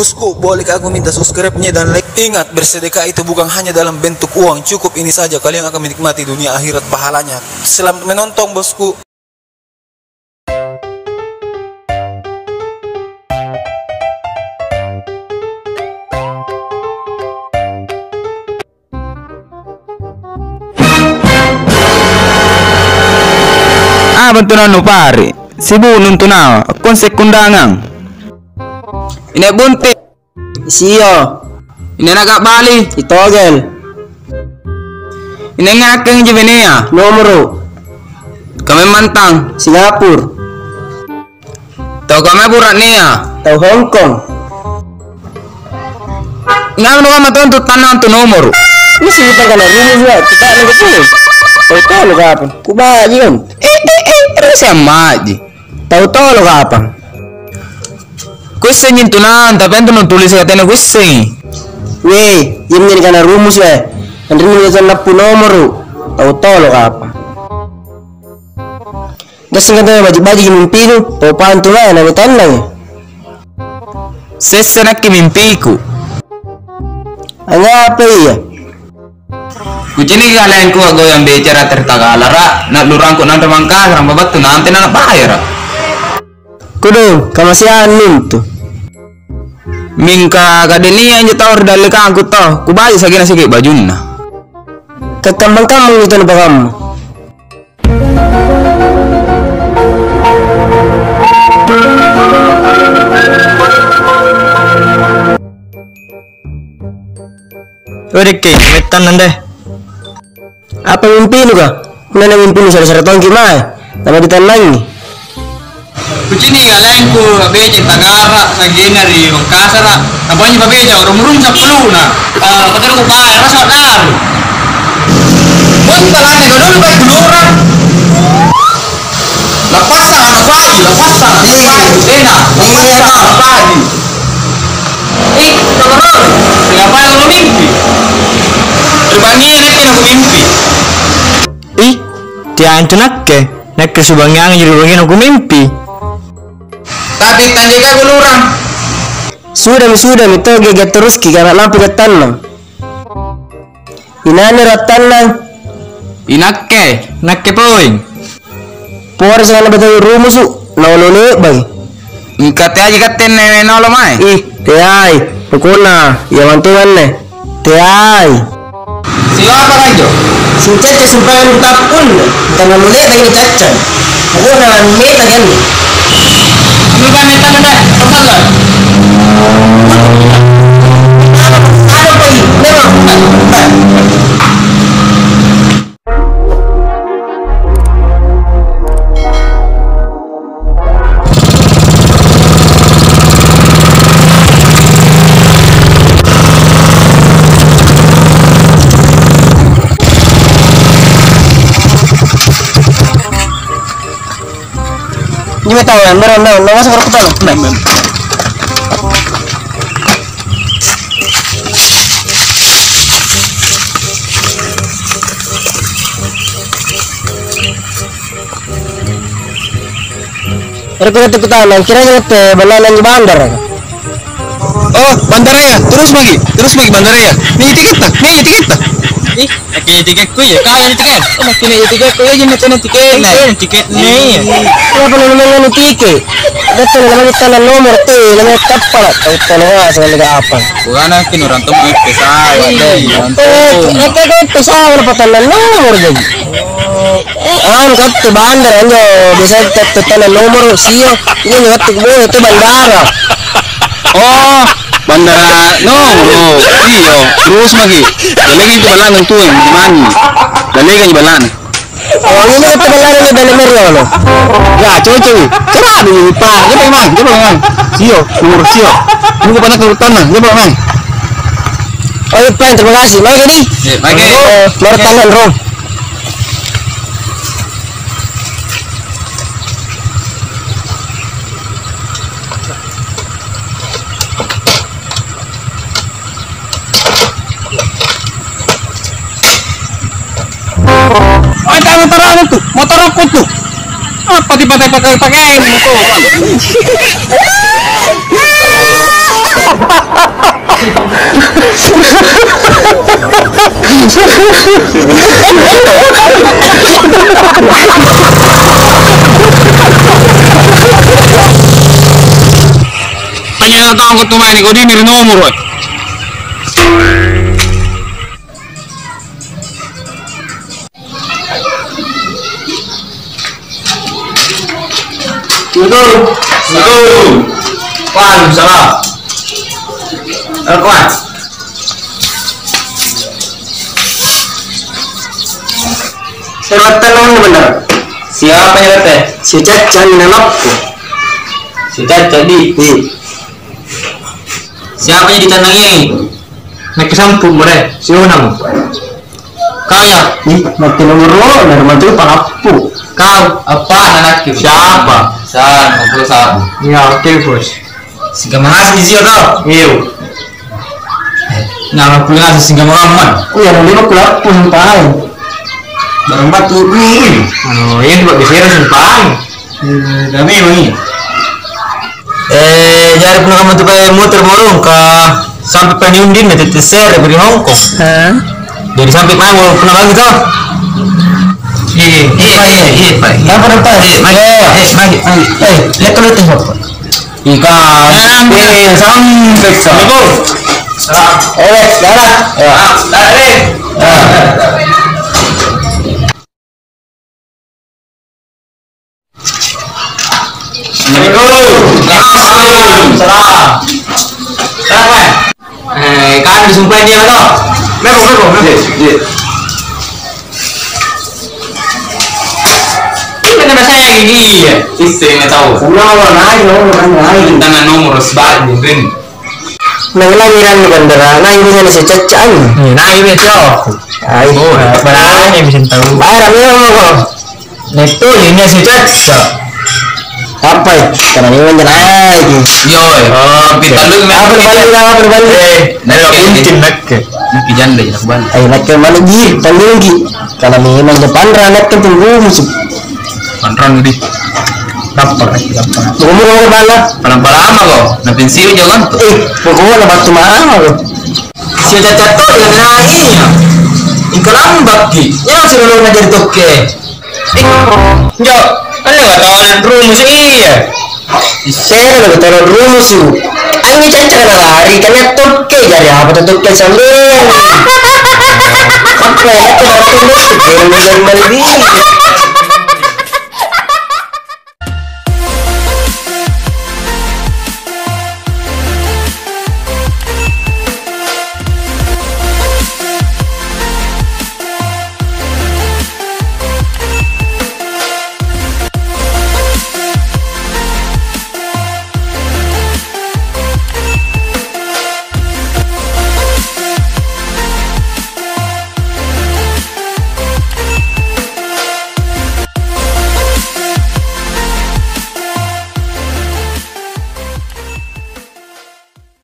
Bosku, bolehkah aku minta subscribe-nya dan like? Ingat, bersedekah itu bukan hanya dalam bentuk uang. Cukup ini saja, kalian akan menikmati dunia akhirat pahalanya. Selamat menonton, bosku. Bentunan no pare, sibu nuntunaw, kon sekundangang. Ine bunti, Siyo, ine naga bali, itogel, ine ngakeng jivenia, nomoro, kami mantang, Singapura, tau kami burat nia, tau Hong Kong. ngam no maton tu tanang tu nomor. Ini sih kita kana rumah juga, kita lagi tulis. Tahu lo kapan? Kubaji kan? Rasa maji. Tahu lo kapan? Kuisen nyintunan, tapi ento no tulis katanya kuisen. Weh, yang jadi kana rumus weh. Kan rumah itu napu nomor. Tahu lo kapan? Dasing kata baji-baji mimpi tu, tahu pantu lah, nami tanang. Sesenak mimpiku. Hanya apa iya? Kucini kalian ku ago yang bicara tertagalara, nak lurang ku nanti mangkas, ramba batu nanti nak bayar. Kudu, kamasian mintu. Mingka kadeni yang jetawar dalek aku toh, ku bayi sakit nasi bajunna. Ketambang kamu itu napa kamu? Udah ke, metan nande. Apa mimpi lu kah? Mana mimpi lu sara-sara tahun gimana? Nama ditanang. Kucini kalian ku beje tagara sagina ri Makassar. Abang nyoba beje rum-rum 10 na. Padahal ku bayar rasa dar. Mun talane ko dulu bay kulura. Lepasan anak pagi, lepasan. Dena, lepasan pagi. Tolong. Kenapa lu mimpi? Terbangi ini aku mimpi. Ih, dia antu nak ke subangang jadi bangin aku mimpi. Tapi tanjakan kulurang. Sudah itu geget terus karena lampu ketanang. Inane ratanang. Nakke poin. Por sana betul rumus su, nolole bang. Ikate aja katen nolo mai. Ih, teai, pokoknya ya mantuan ne. Teai. Siapa aja? Si caca supaya lupa pun, karena mulai lagi caca. Pokoknya meta kan. Bukan neta nenda, teman lah. Ada apa ini? Memang. Ini tahu kan, benar masuk ke dalam. Kita tahu, kira-kira balalan di bandar. Oh, bandaraya. Terus bagi bandaraya. Nih tiket tak. Ih, tiket ku ya, kaya tiket. Oh, kini tiket ku ya jadi tiket. Tiket nih. Kenapa namanya tiket? Betul namanya tanah nomor tuh, namanya kapal. Tahu tanah asal negara apa? Bukan kini orang tuh mau pesawat deh. Kayak pesawat apa tanah nomor jadi. Kat ke bandar aja, biasa ke tanah nomor sio. Ini nggak tuh itu bandara. Oh, bandara iyo terus lagi dalagan itu balangan tuh yang mani dalagan di balangan Oh ini itu balangan di dalam merlo ya coba kenapa nih pak coba mang sio nomor sio ini pada ke tanah coba mang oh iya plan terima kasih mau gini nomor tangan rom motor aku tuh apa dipakai motor Tanya kau angkot tumain kau di nomor woy. Betul. Waalaikumsalam. Kuat. Saya tolong bener. Siapa yang teh? Si Caca nenokku. Si Caca di. Siapa yang ditandang ini? Naik kesampung mereka. Si Unang. Kau ya? Ih, mati nomor lo, dari mati panapu. Kau apa anak itu? Siapa? San, 61. Ya, oke bos. Singgah mengasih di sini kau. Iyo. Nama kuliah ngasih singgah mengaman. Iya, nanti mau kulap pun paling. Barang batu ini. Ini buat disini simpang. Kami ini. Jari pun kamu tuh kayak muter morong ke sampai Paniundin nanti teser dari Hongkong. Hah? Jadi sampai mana mau pernah lagi kau? Iya, Pak. Apa dapat? Mari. Lihat kalau itu apa? Ikan. Sampai so. Darah. Kan disumpahin dia toh. Meko. Ini kan saya gini ya. Istri nggak tahu. Naik. Tangan nomor sebalik mungkin. Nanglangiran bandara, nanglangiran si Cacaan. Nah ini cok. Ayo, Barangnya bisa tahu. bayar kok. Itu ini si cok. Apa ya? Karena ini menjerai. Yo, kita lu Apa berbalik? Dari mungkin nak janda nak balik. Ayo nak ke mana gi? Panggil gi. Karena ini Jepang ranak ke tunggu musuh. Kontrol di. Kapal. Umur bala. Lama kok. Na pensiun jangan tuh. Pokoknya batu mahal. Si cacat tuh yang naginya. Ikalang bagi. Ya sudah lu ngajar toke. Jo, kan nggak tahu rumus iya. Saya nggak tahu rumus su. Ini cacat lari karena toke jadi apa tuh toke sambil. Apa ya? Itu baru tuh. Dari